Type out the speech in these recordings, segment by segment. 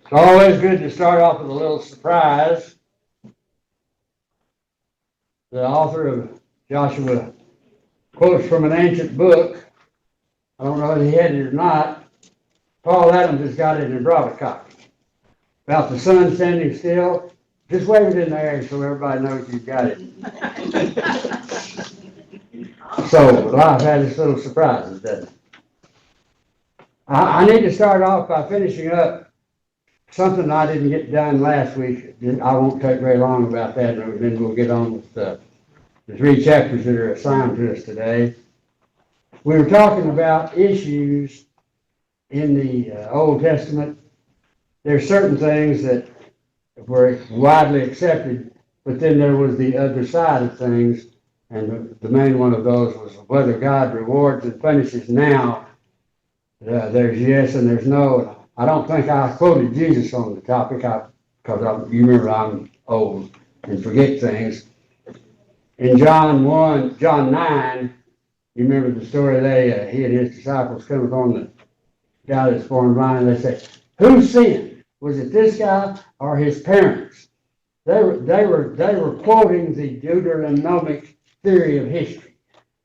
It's always good to start off with a little surprise. The author of Joshua quotes from an ancient book. I don't know if he had it or not. Paul Adams has got it and brought a copy. About the sun standing still. Just wave it in the air so everybody knows you've got it. So life has its little surprises, doesn't it? I need to start off by finishing up something I didn't get done last week. I won't take very long about that, and then we'll get on with the three chapters that are assigned to us today. We were talking about issues in the Old Testament. There's certain things that were widely accepted, but then there was the other side of things, and the main one of those was whether God rewards and punishes now. There's yes and there's no. I don't think I quoted Jesus on the topic because you remember I'm old and forget things. In John 9, you remember the story he and his disciples come upon the guy that's born blind, and they say, who sinned? Was it this guy or his parents? They were quoting the Deuteronomic theory of history,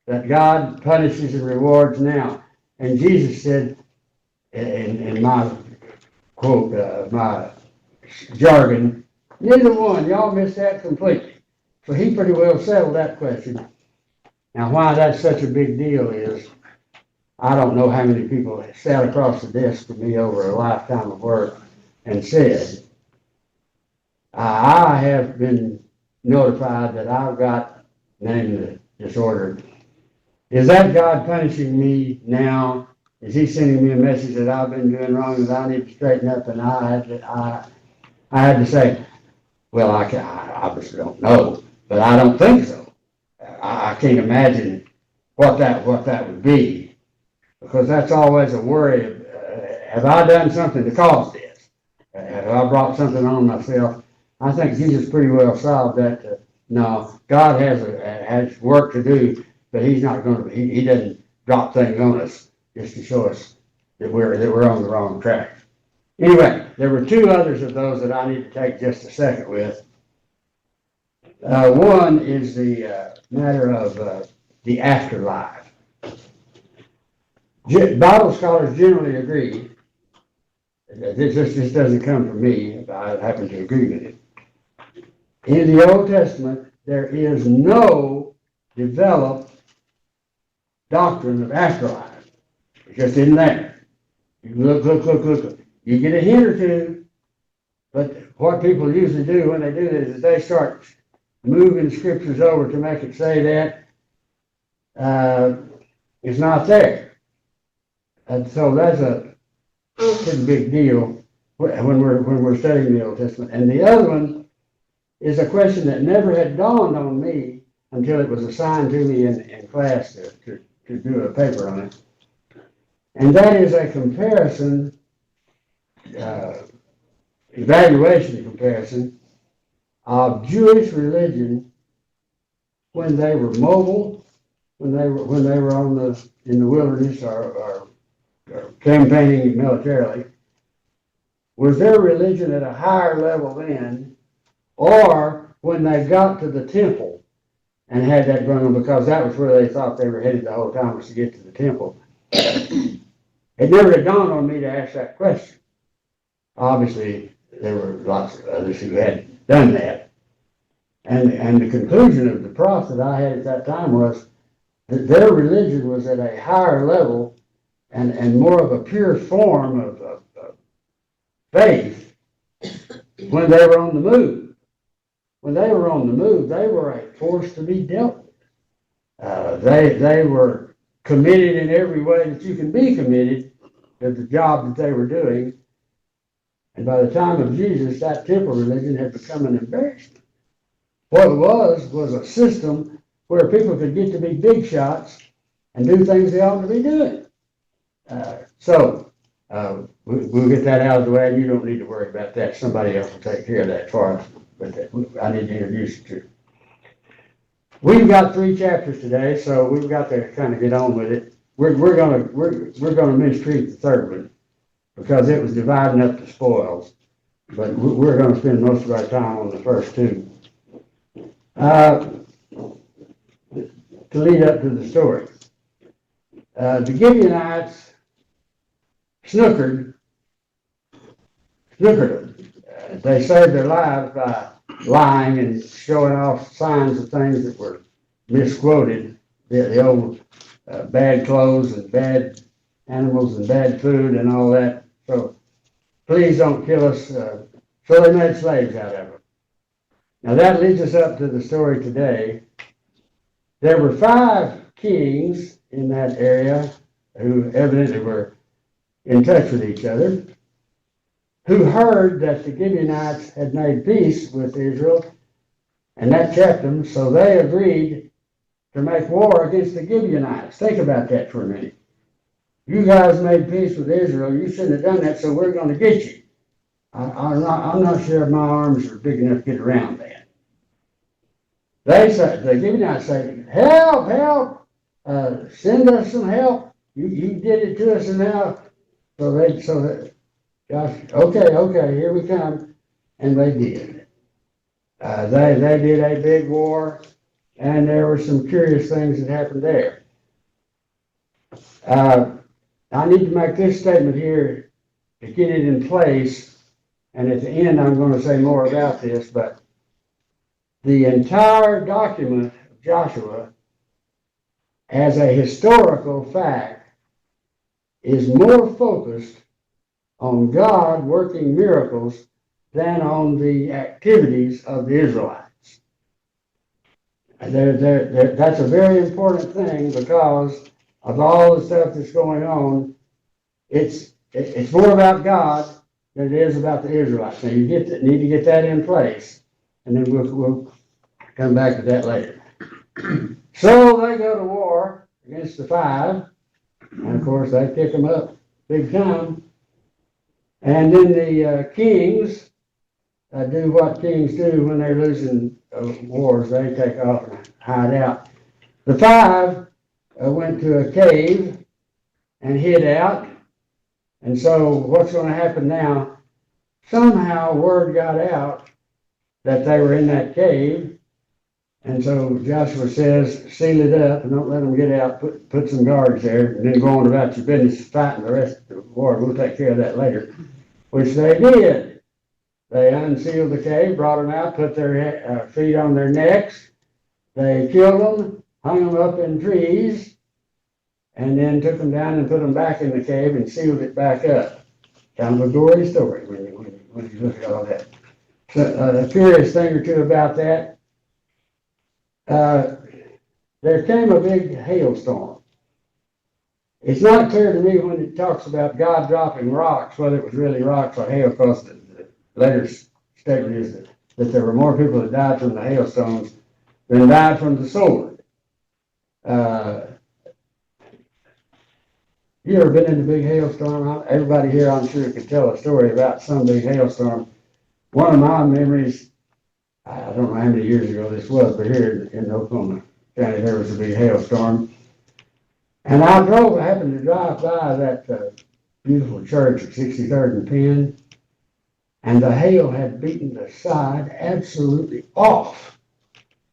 that God punishes and rewards now. And Jesus said, in my quote, my jargon, neither one, y'all missed that completely. So he pretty well settled that question. Now, why that's such a big deal is, I don't know how many people sat across the desk from me over a lifetime of work and said, I have been notified that I've got, name the disorder. Is that God punishing me now? Is he sending me a message that I've been doing wrong, that I need to straighten up? And I had to say, well, I obviously don't know, but I don't think so. I can't imagine what that would be, because that's always a worry of, have I done something to cause this? Have I brought something on myself? I think Jesus pretty well solved that. No, God has work to do, but he's not going to. He doesn't drop things on us just to show us that we're on the wrong track. Anyway, there were two others of those that I need to take just a second with. One is the matter of the afterlife. Bible scholars generally agree. This doesn't come from me. I happen to agree with it. In the Old Testament, there is no developed doctrine of afterlife. It just isn't there. You look. You get a hint or two, but what people usually do when they do this is they start moving scriptures over to make it say that it's not there. And so that's a pretty big deal when we're studying the Old Testament. And the other one is a question that never had dawned on me until it was assigned to me in class to do a paper on it. And that is a comparison, evaluation comparison of Jewish religion when they were mobile, when they were in the wilderness or campaigning militarily. Was their religion at a higher level then, or when they got to the temple and had that going on, because that was where they thought they were headed the whole time, was to get to the temple? It never had dawned on me to ask that question. Obviously, there were lots of others who had done that. And the conclusion of the prof that I had at that time was that their religion was at a higher level and more of a pure form of faith when they were on the move. When they were on the move, they were a force to be dealt with. They were committed in every way that you can be committed to the job that they were doing. And by the time of Jesus, that temple religion had become an embarrassment. What it was a system where people could get to be big shots and do things they ought to be doing. We'll get that out of the way, and you don't need to worry about that. Somebody else will take care of that for us. But I need to introduce you to. We've got 3 chapters today, so we've got to kind of get on with it. We're gonna mistreat the third one because it was dividing up the spoils. but we're going to spend most of our time on the first two. To lead up to the story. The Gibeonites snookered them. They saved their lives by lying and showing off signs of things that were misquoted. The old bad clothes and bad animals and bad food and all that. So please don't kill us. So they made slaves out of them. Now that leads us up to the story today. There were 5 kings in that area who evidently were in touch with each other, who heard that the Gibeonites had made peace with Israel, and that kept them, so they agreed to make war against the Gibeonites. Think about that for a minute. You guys made peace with Israel, you shouldn't have done that, so we're going to get you. I'm not sure if my arms are big enough to get around that. They say, the Gibeonites say, help, help, send us some help. You did it to us, and now, Josh, okay, here we come. And they did. They did a big war, and there were some curious things that happened there. I need to make this statement here to get it in place, and at the end I'm going to say more about this, but the entire document of Joshua as a historical fact is more focused on God working miracles than on the activities of the Israelites. That's a very important thing because of all the stuff that's going on. It's more about God than it is about the Israelites. Now you need to get that in place, and then we'll come back to that later. So they go to war against the 5, and of course they kick them up big time. And then the kings do what kings do when they're losing wars. They take off and hide out. The 5 went to a cave and hid out. And so what's going to happen now? Somehow word got out that they were in that cave. And so Joshua says, seal it up and don't let them get out. Put some guards there and then go on about your business fighting the rest of the war. We'll take care of that later. Which they did. They unsealed the cave, brought them out, put their feet on their necks. They killed them, hung them up in trees, and then took them down and put them back in the cave and sealed it back up. Kind of a gory story when you look at all that. So, a curious thing or two about that. There came a big hailstorm. It's not clear to me when it talks about God dropping rocks, whether it was really rocks or hail, because the later statement is that there were more people that died from the hailstones than died from the sword. You ever been in a big hailstorm? Everybody here, I'm sure, could tell a story about some big hailstorm. One of my memories, I don't know how many years ago this was, but here in Oklahoma County, there was a big hailstorm. And I happened to drive by that beautiful church at 63rd and Penn, and the hail had beaten the side absolutely off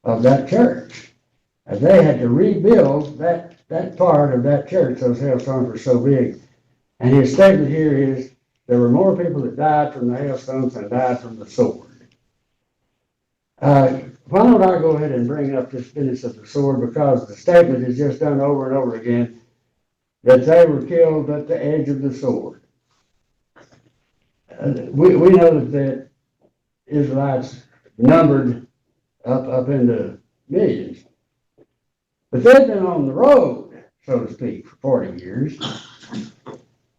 of that church. And they had to rebuild that part of that church. Those hailstones were so big. And his statement here is, there were more people that died from the hailstones than died from the sword. Why don't I go ahead and bring up this business of the sword, because the statement is just done over and over again that they were killed at the edge of the sword. We know that the Israelites numbered up into millions, but they've been on the road, so to speak, for 40 years.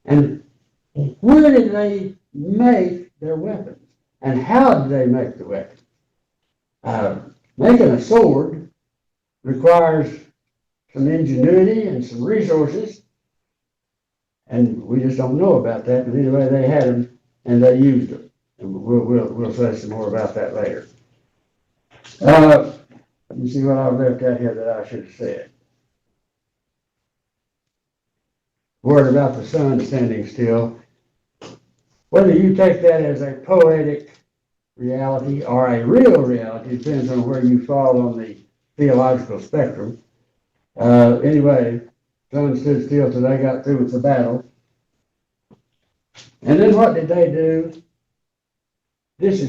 And where did they make their weapons? And how did they make the weapons? Making a sword requires some ingenuity and some resources, and we just don't know about that. But anyway, they had them and they used them, and we'll say some more about that later. Let me see what I left out here that I should have said. Word about the sun standing still. Whether you take that as a poetic reality or a real reality depends on where you fall on the theological spectrum. Anyway, sun stood still till they got through with the battle. And then what did they do? This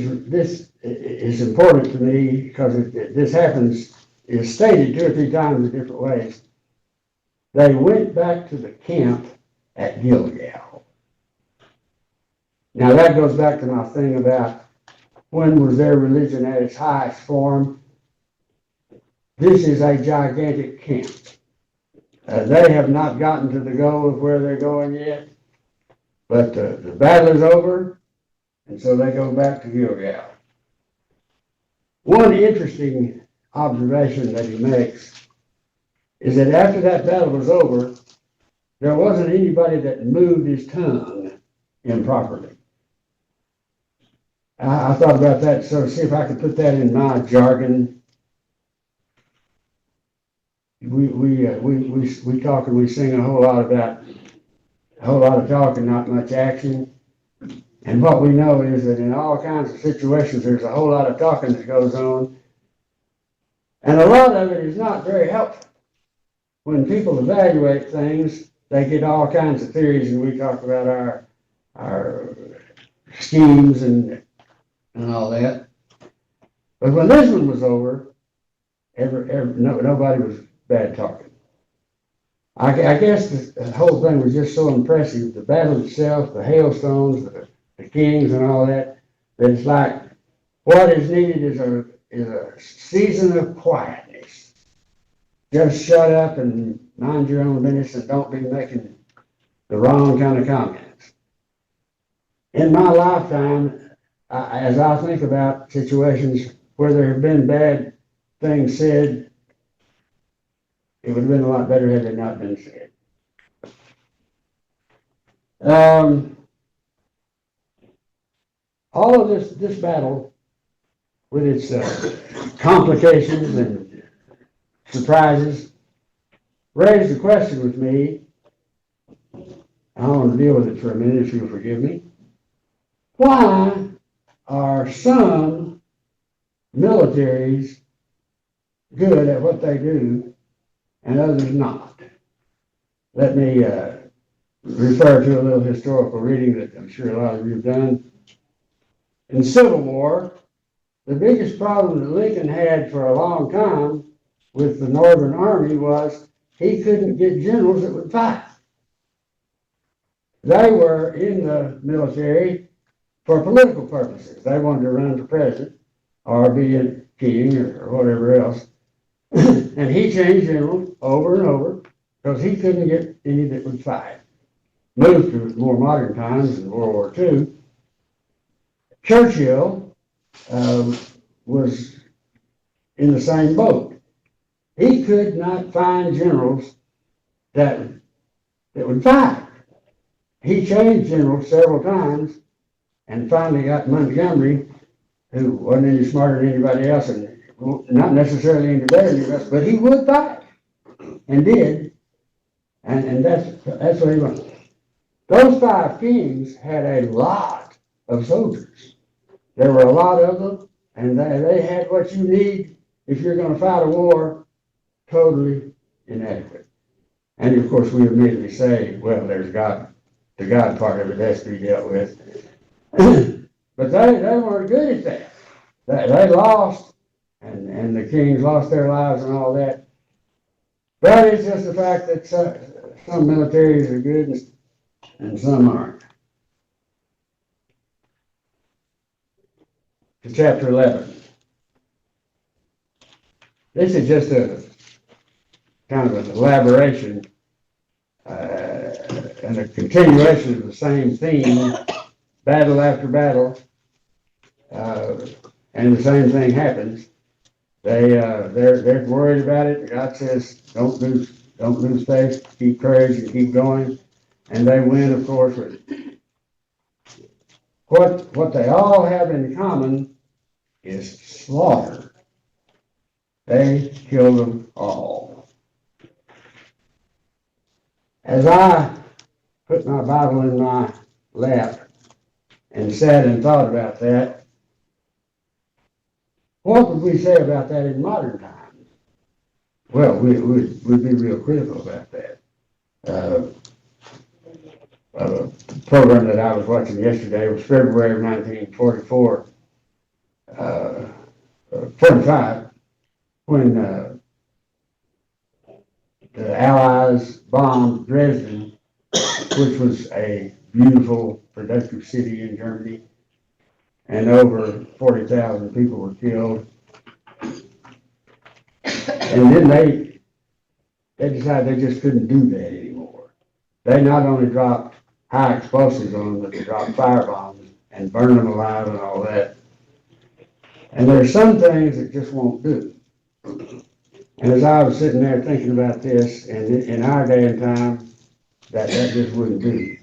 is important to me because this happens, is stated 2 or 3 times in different ways. They went back to the camp at Gilgal. Now that goes back to my thing about when was their religion at its highest form. This is a gigantic camp. They have not gotten to the goal of where they're going yet, but the battle is over, and so they go back to Gilgal. One interesting observation that he makes is that after that battle was over, there wasn't anybody that moved his tongue improperly. I thought about that, so see if I could put that in my jargon. We talk and we sing a whole lot about a whole lot of talk and not much action. And what we know is that in all kinds of situations, there's a whole lot of talking that goes on. And a lot of it is not very helpful. When people evaluate things, they get all kinds of theories, and we talk about our schemes and all that. But when this one was over, nobody was bad talking. I guess the whole thing was just so impressive. The battle itself, the hailstones, the kings and all that, that it's like what is needed is a season of quietness. Just shut up and mind your own business and don't be making the wrong kind of comments. In my lifetime, as I think about situations where there have been bad things said, it would have been a lot better had they not been said. All of this battle, with its complications and surprises, raised a question with me. I want to deal with it for a minute, if you'll forgive me. Why are some militaries good at what they do and others not? Let me refer to a little historical reading that I'm sure a lot of you have done. In the Civil War, the biggest problem that Lincoln had for a long time with the Northern Army was he couldn't get generals that would fight. They were in the military for political purposes. They wanted to run for president or be a king or whatever else. And he changed generals over and over because he couldn't get any that would fight. Moved to more modern times in World War II. Churchill was in the same boat. He could not find generals that would fight. He changed generals several times and finally got Montgomery, who wasn't any smarter than anybody else and not necessarily any better than us, but he would fight and did. And that's what he wanted. Those 5 kings had a lot of soldiers. There were a lot of them, and they had what you need if you're going to fight a war, totally inadequate. And of course, we immediately say, well, there's God. The God part of it has to be dealt with. But they weren't good at that. They lost, and the kings lost their lives and all that. But it's just the fact that some militaries are good and some aren't. To chapter 11. This is just a kind of an elaboration and a continuation of the same theme, battle after battle, and the same thing happens. They're worried about it. God says, don't lose faith, keep courage, and keep going, and they win, of course. What they all have in common is slaughter. They killed them all. As I put my Bible in my lap and sat and thought about that, what would we say about that in modern times? Well, we'd be real critical about that. A program that I was watching yesterday was February of 1944, 45, when the Allies bombed Dresden, which was a beautiful, productive city in Germany, and over 40,000 people were killed. And then they decided they just couldn't do that anymore. They not only dropped high explosives on them, but they dropped firebombs and burned them alive and all that. And there's some things that just won't do. And as I was sitting there thinking about this, and in our day and time, that just wouldn't do.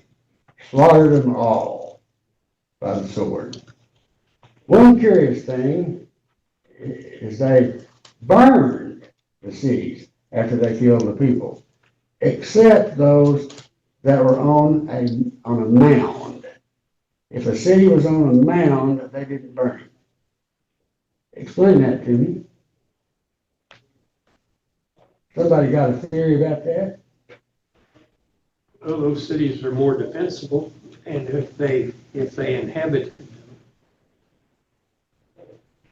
Slaughtered them all by the sword. One curious thing is they burned the cities after they killed the people, except those that were on a mound. If a city was on a mound, they didn't burn it. Explain that to me. Somebody got a theory about that? Well, those cities are more defensible, and if they inhabit,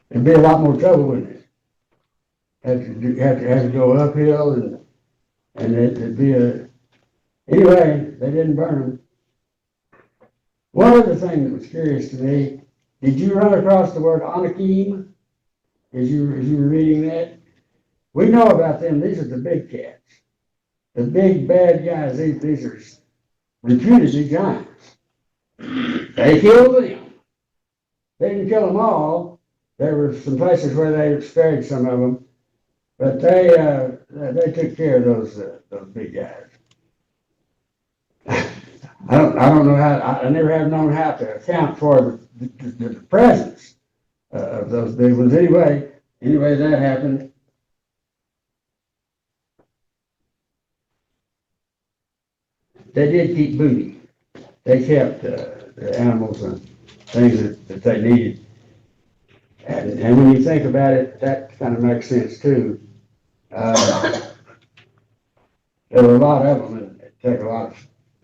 There'd be a lot more trouble, wouldn't it? Have to go uphill, and it'd be anyway, they didn't burn them. One other thing that was curious to me, did you run across the word Anakim as you were reading that? We know about them. These are the big cats. The big bad guys. These are reputedly giants. They killed them. They didn't kill them all. There were some places where they spared some of them, but they took care of those big guys. I don't know how. I never have known how to account for the presence of those big ones. Anyway, that happened. They did keep booty. They kept the animals and things that they needed. And when you think about it, that kind of makes sense too. There were a lot of them, and it took a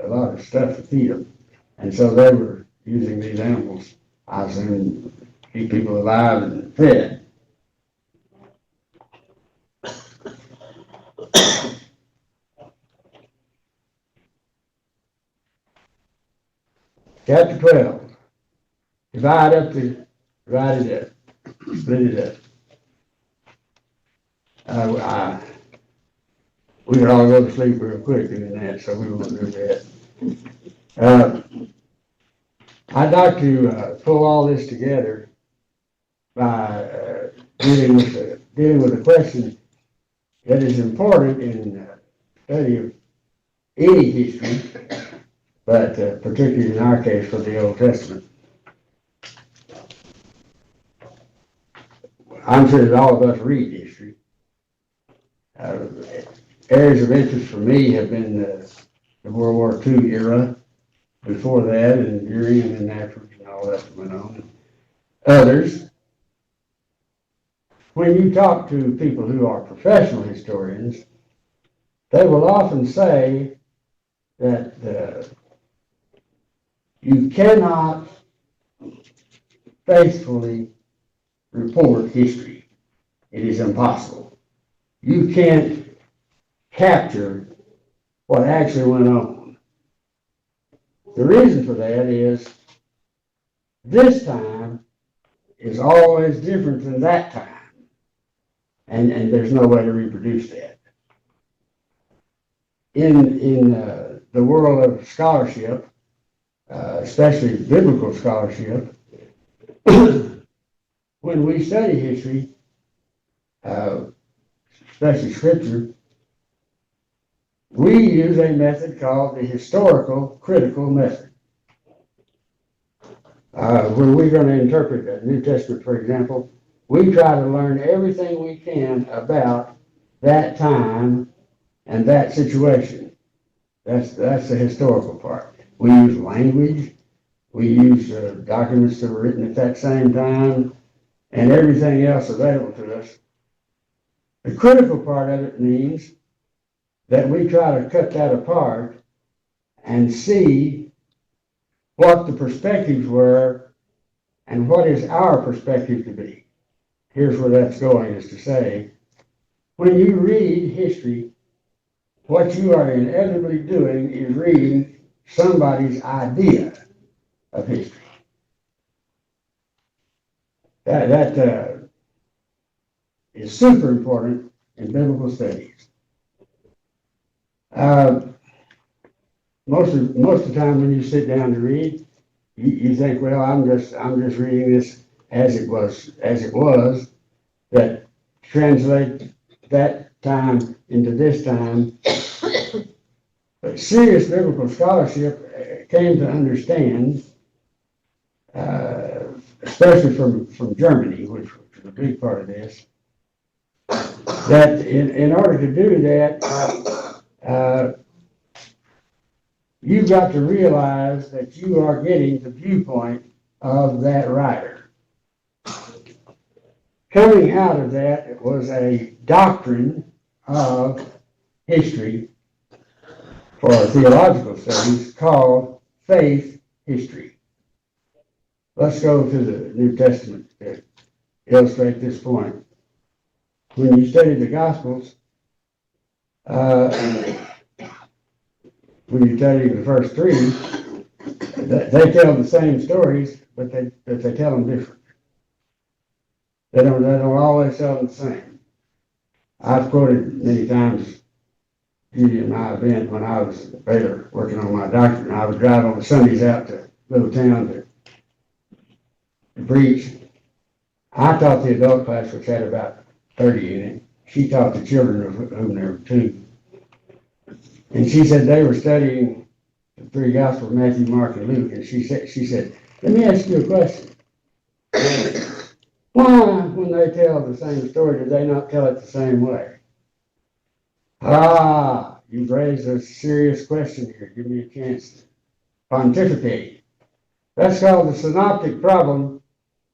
lot of stuff to feed them, and so they were using these animals, I assume, to keep people alive and fed. Chapter 12. Divide it up. Split it up. We could all go to sleep real quick doing that, so we won't do that. I'd like to pull all this together by dealing with a question that is important in study of any history, but particularly in our case for the Old Testament. I'm sure that all of us read history. Areas of interest for me have been the World War II era, before that, and during and afterwards, and all that went on. Others, when you talk to people who are professional historians, they will often say that you cannot faithfully report history. It is impossible. You can't capture what actually went on. The reason for that is this time is always different than that time. And there's no way to reproduce that. In the world of scholarship, especially biblical scholarship, when we study history, especially scripture, we use a method called the historical critical method. When we're going to interpret the New Testament, for example, we try to learn everything we can about that time and that situation. That's the historical part. We use language, We use documents that were written at that same time and everything else available to us. The critical part of it means that we try to cut that apart and see what the perspectives were and what is our perspective to be. Here's where that's going, is to say, when you read history, what you are inevitably doing is reading somebody's idea of history. That is super important in biblical studies. Most of the time when you sit down to read, you think, well, I'm just reading this as it was, that translate that time into this time. But serious biblical scholarship came to understand, especially from Germany, which was a big part of this, that in order to do that, you've got to realize that you are getting the viewpoint of that writer. Coming out of that was a doctrine of history for theological studies called faith history. Let's go to the New Testament to illustrate this point. When you study the Gospels, when you study the first three, they tell the same stories, but they tell them different. They don't always tell them the same. I've quoted many times Judy and my event when I was at Baylor working on my doctorate, and I would drive on Sundays out to little town to preach. I taught the adult class, which had about 30 in it. She taught the children, of whom there were 2. And she said they were studying the 3 Gospels, Matthew, Mark, and Luke. And she said, let me ask you a question. Why, when they tell the same story, do they not tell it the same way? Ah, you've raised a serious question here. Give me a chance to pontificate. That's called the synoptic problem,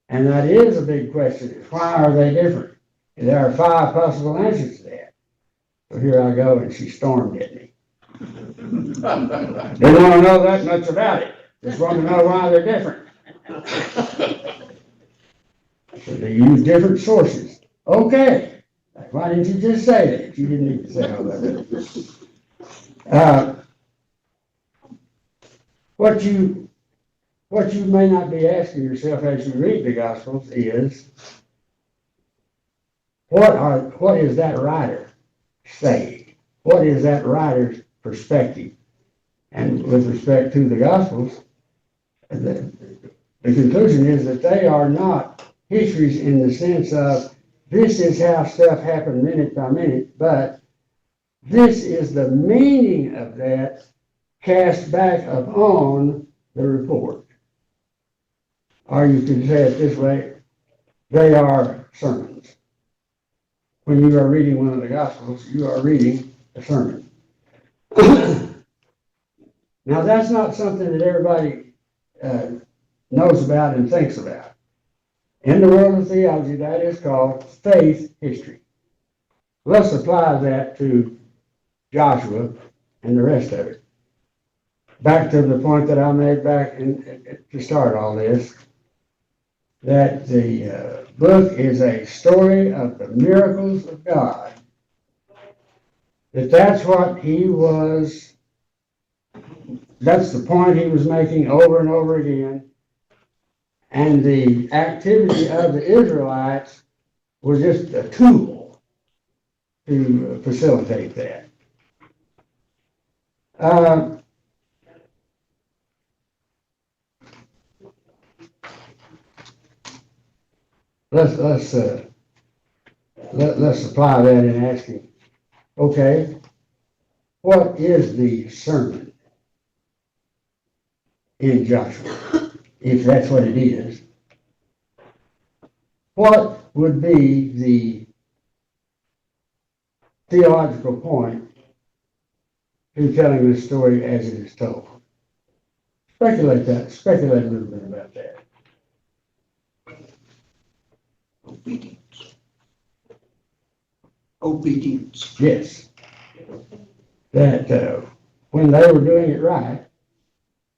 and that is a big question. Why are they different? And there are 5 possible answers to that. So here I go, and she stormed at me. Didn't want to know that much about it. Just want to know why they're different. So they use different sources. Okay. Why didn't you just say that? You didn't need to say all that. What you may not be asking yourself as you read the Gospels is, what is that writer saying? What is that writer's perspective? And with respect to the Gospels, the conclusion is that they are not histories in the sense of this is how stuff happened minute by minute, but this is the meaning of that cast back upon the report. Or you can say it this way, they are sermons. When you are reading one of the Gospels, you are reading a sermon. Now, that's not something that everybody knows about and thinks about. In the world of theology, that is called faith history. Let's apply that to Joshua and the rest of it. Back to the point that I made to start all this, that the book is a story of the miracles of God. That's what that's the point he was making over and over again. And the activity of the Israelites was just a tool to facilitate that. Let's apply that in asking, okay, what is the sermon in Joshua, if that's what it is? What would be the theological point in telling this story as it is told? speculate a little bit about that. Obedience. Obedience. Yes. That, when they were doing it right,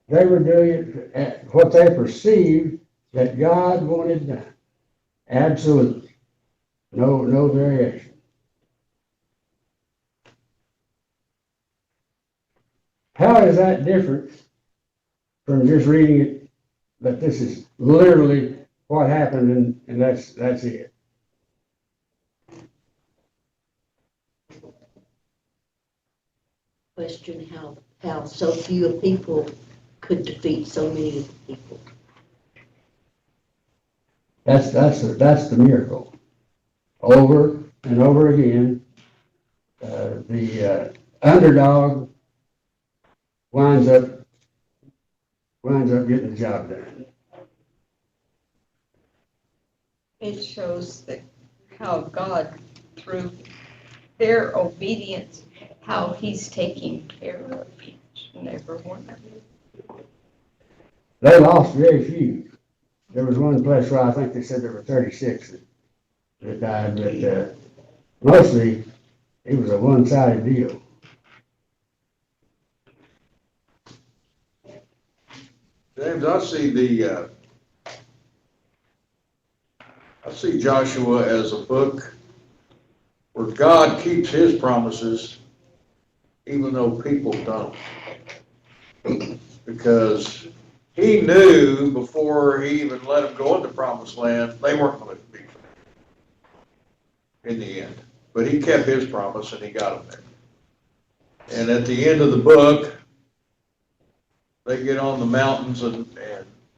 they were doing it at what they perceived that God wanted done. Absolutely. No variation. How is that different from just reading it, that this is literally what happened and that's it? Question how so few people could defeat so many people. That's the miracle. Over and over again, the underdog winds up getting the job done. It shows that how God, through their obedience, how he's taking care of each and every one of them. They lost very few. There was one place where I think they said there were 36 that died, but mostly it was a one-sided deal. James, I see Joshua as a book where God keeps his promises even though people don't. Because he knew before he even let them go into the promised land, they weren't going to be in the end. But he kept his promise and he got them there. And at the end of the book, they get on the mountains and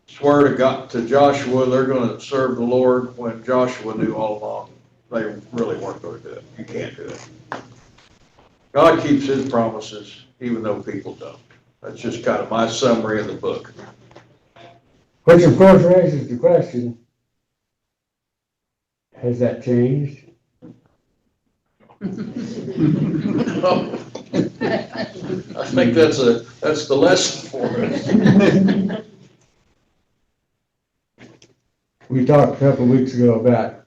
swear to God, to Joshua, they're going to serve the Lord, when Joshua knew all along they really weren't going to do it. You can't do it. God keeps his promises even though people don't. That's just kind of my summary of the book. Which of course raises the question, has that changed? I think that's the lesson for us. We talked a couple of weeks ago about,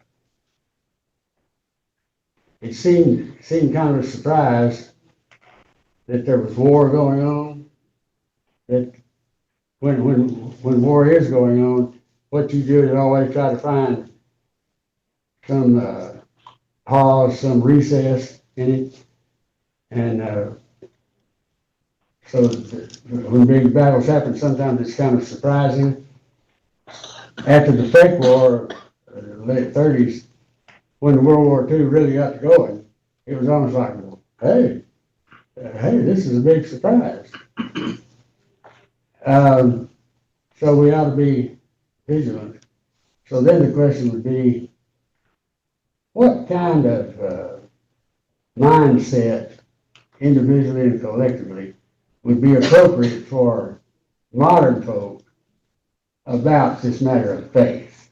it seemed kind of a surprise that there was war going on, that when war is going on, what you do is always try to find some pause, some recess in it. And so when big battles happen, sometimes it's kind of surprising. After the Fake War, late 30s, when World War II really got going, it was almost like, hey, this is a big surprise. So we ought to be vigilant. So then the question would be, what kind of mindset, individually and collectively, would be appropriate for modern folk about this matter of faith?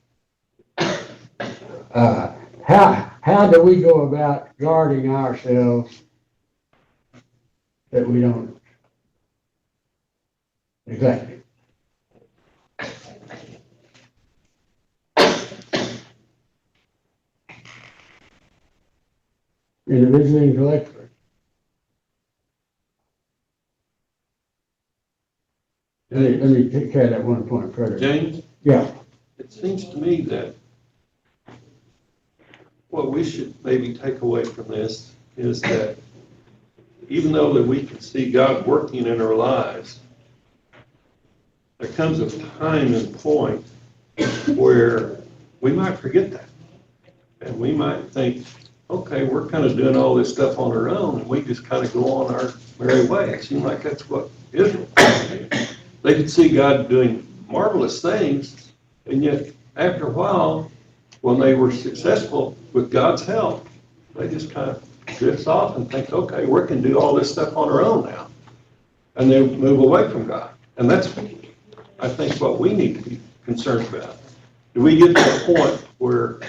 How do we go about guarding ourselves that we don't neglect it? Individually and collectively. Let me take care of that one point further. James, Yeah. it seems to me that what we should maybe take away from this is that even though that we can see God working in our lives, there comes a time and point where we might forget that. And we might think, okay, we're kind of doing all this stuff on our own, and we just kind of go on our merry way. It seemed like that's what Israel did. They could see God doing marvelous things, and yet after a while, when they were successful with God's help, they just kind of drift off and think, okay, we can do all this stuff on our own now. And they move away from God. And that's, I think, what we need to be concerned about. Do we get to a point where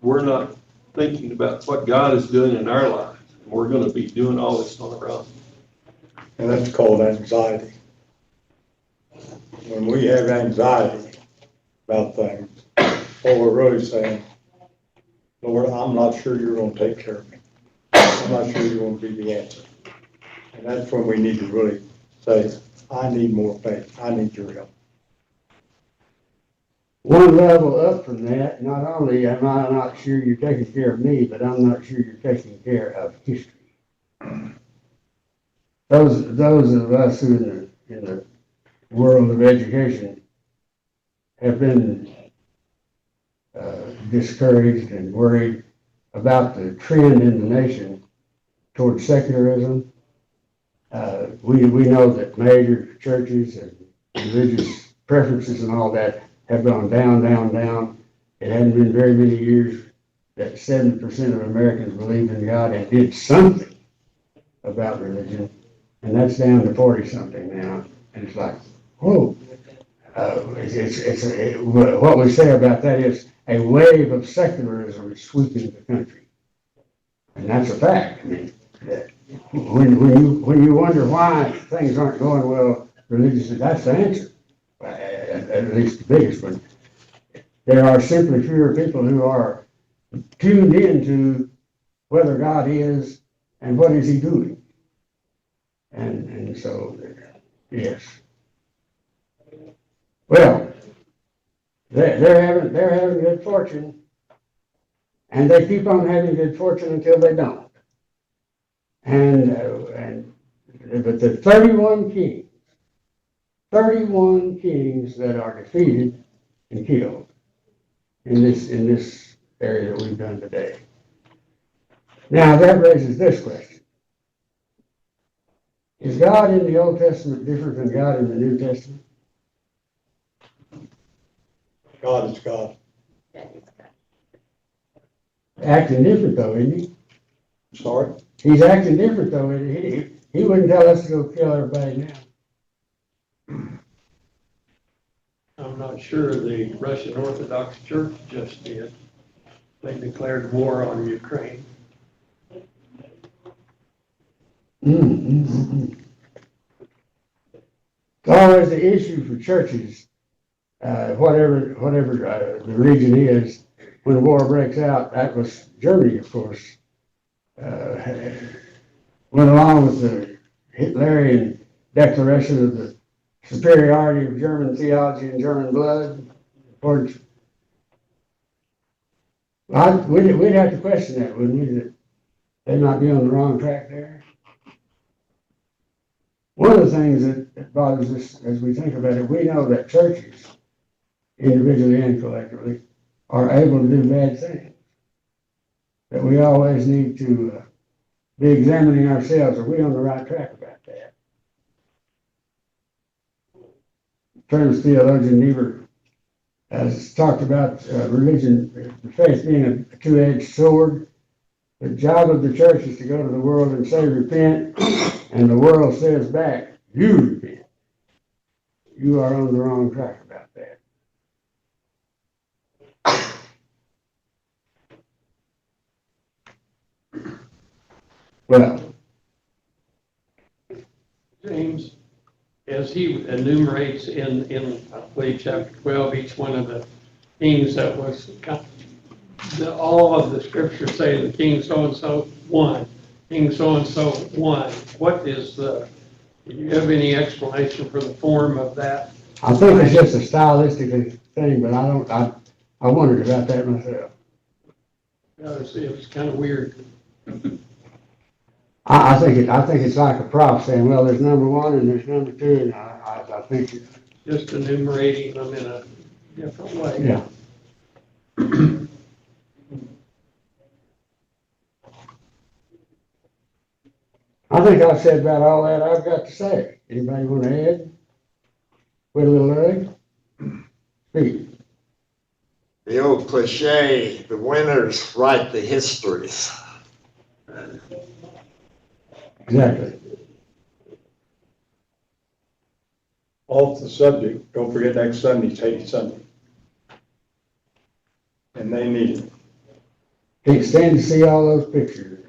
we're not thinking about what God is doing in our lives, and we're going to be doing all this on our own? And that's called anxiety. when we have anxiety about things, what we're really saying, Lord, I'm not sure you're gonna take care of me. I'm not sure you're gonna be the answer. And that's when we need to really say, I need more faith. I need your help. One level up from that, not only am I not sure you're taking care of me, but I'm not sure you're taking care of history. Those of us who in the world of education have been discouraged and worried about the trend in the nation towards secularism. We know that major churches and religious preferences and all that have gone down, down, down. It hadn't been very many years that 70% of Americans believed in God and did something about religion, and that's down to 40-something now. And it's like, whoa. What we say about that is a wave of secularism is sweeping the country, and that's a fact. I mean, when you wonder why things aren't going well religiously, that's the answer. At least the biggest one. There are simply fewer people who are tuned into whether God is and what is He doing, and so yes. Well, they're having good fortune, and they keep on having good fortune until they don't. But the 31 kings that are defeated and killed in this area that we've done today. Now that raises this question: is God in the Old Testament different than God in the New Testament? God is God. Acting different though, isn't he? Sorry? He's acting different though, isn't he? He wouldn't tell us to go kill everybody now. I'm not sure the Russian Orthodox Church just did. They declared war on Ukraine. It's always the issue for churches, whatever the region is, when war breaks out. That was Germany, of course, went along with the Hitlerian declaration of the superiority of German theology and German blood. We'd have to question that, wouldn't we? That they might be on the wrong track there. One of the things that bothers us as we think about it, we know that churches, individually and collectively, are able to do bad things. That we always need to be examining ourselves. Are we on the right track about that? Famous theologian Niebuhr has talked about religion, faith being a two-edged sword. The job of the church is to go to the world and say, repent, and the world says back, you repent. You are on the wrong track about that. Well, James, as he enumerates in I believe, chapter 12, each one of the kings that was, all of the scriptures say the king so-and-so won, king so-and-so won. What is do you have any explanation for the form of that? I think it's just a stylistic thing, but I wondered about that myself. It was kind of weird. I think it's like a prop saying, well, there's number one and there's number two, and I think it's, Just enumerating them in a different way. yeah. I think I've said about all that I've got to say. Anybody want to add? With a little leg? Speak. The old cliche, the winners write the histories. Exactly. Off the subject, don't forget next Sunday's Haiti Sunday. And they need it. Can't stand to see all those pictures.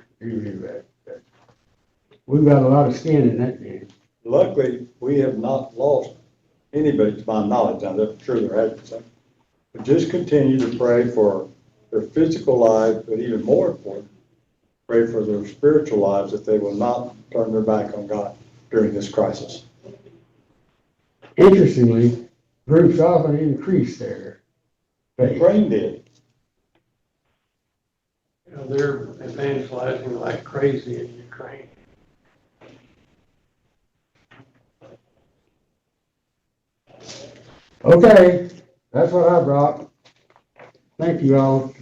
We've got a lot of skin in that game. Luckily, we have not lost anybody to my knowledge, I'm sure there has been some. But just continue to pray for their physical lives, but even more important, pray for their spiritual lives, that they will not turn their back on God during this crisis. Interestingly, groups often increase their faith. Ukraine did. You know, they're evangelizing like crazy in Ukraine. Okay, that's what I brought. Thank you all.